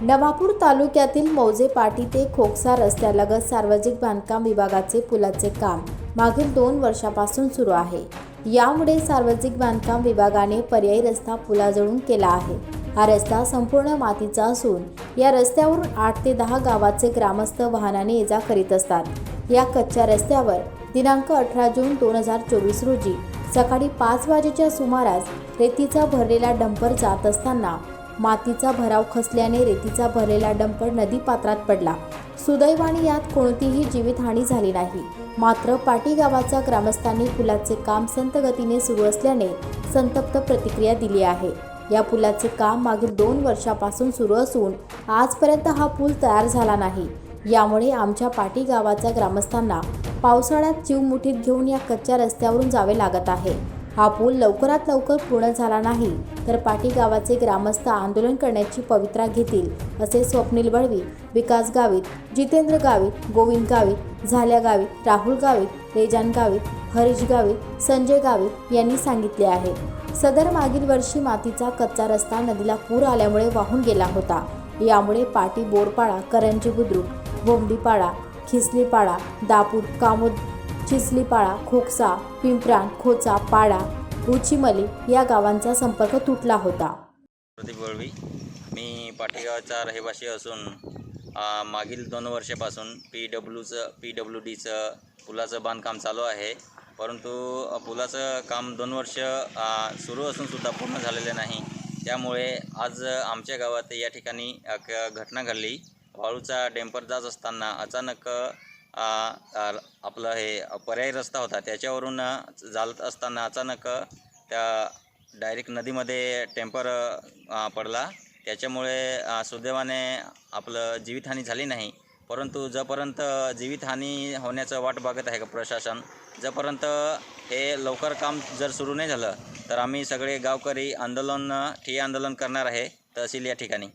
नवापूर तालुक्यातील मौजे पाटी ते खोकसा रस्त्यालगत सार्वजनिक बांधकाम विभागाचे पुलाचे काम मागील 2 वर्षापासून सुरू आहे। यामुळे सार्वजनिक बांधकाम विभागाने पर्यायी रस्ता पुलाजवळून केला आहे। हा रस्ता संपूर्ण मातीचा असून या रस्त्यावरून 8 ते 10 गावाचे ग्रामस्थ वाहनाने ये-जा करीत असतात। या कच्च्या रस्त्यावर दिनांक 18 जून 2024 रोजी सकाळी 5 वाजेच्या सुमारास रेतीचा भरलेला डंपर जात असताना मातीचा भराव खचल्याने रेतीचा भरलेला डंपर नदी पात्रात पडला। सुदैवाने यात कोणतीही जीवितहानी झाली नाही। मात्र पाटी गावाच्या ग्रामस्थांनी पुलाचे काम संत गतीने सुरू असल्याने संतप्त प्रतिक्रिया दिली आहे। या पुलाचे काम मागील 2 वर्षापासून सुरू असून आजपर्यंत हा पूल तयार झाला नाही। यामुळे आमच्या पाटी गावाच्या ग्रामस्थांना पावसाळ्यात जीव मुठीत घेऊन या कच्च्या रस्त्यावरून जावे लागत आहे। हा पूल लवकरात लवकर पूर्ण झाला नाही तर पाटी गावाचे ग्रामस्थ आंदोलन करण्याची पवित्रा घेतील, असे स्वप्नील बळवी, विकास गावित, जितेंद्र गावित, गोविंद गावित, झाल्या गावित, राहुल गावित, रेजान गावित, हरीश गावित, संजय गावित यांनी सांगितले आहे। सदर मागील वर्षी मातीचा कच्चा रस्ता नदीला पूर आल्यामुळे वाहून गेला होता। यामुळे पाटी, बोरपाडा, करंजी बुद्रुक, भोमडीपाडा, खिसलीपाडा, दापूर, कामोद, चिसलीपाडा, खोकसा, पिंपरान, खोचा, पाडा, उचिमली या गावांचा संपर्क तुटला होता। प्रदीप बळवी, मी पाटीगावचा रहिवासी असून मागील 2 वर्षापासून PWDचं पुलाचं बांधकाम चालू आहे। परंतु पुलाचं काम 2 वर्ष सुरू असून सुद्धा पूर्ण झालेले नाही। त्यामुळे आज आमच्या गावात या ठिकाणी घटना घडली। वाळूचा डॅम्पर जात असताना अचानक आपलं हे पर्यायी रस्ता होता, त्याच्यावरून चालत असताना अचानक त्या डायरेक्ट नदीमध्ये टॅम्पर पडला। त्याच्यामुळे सुदैवाने आपलं जीवितहानी झाली नाही। परंतु जोपर्यंत जीवितहानी होण्याचं वाट बघत आहे का प्रशासन, जोपर्यंत हे लवकर काम जर सुरू नाही झालं तर आम्ही सगळे गावकरी ठिय्या आंदोलन करणार आहे तहसील या ठिकाणी।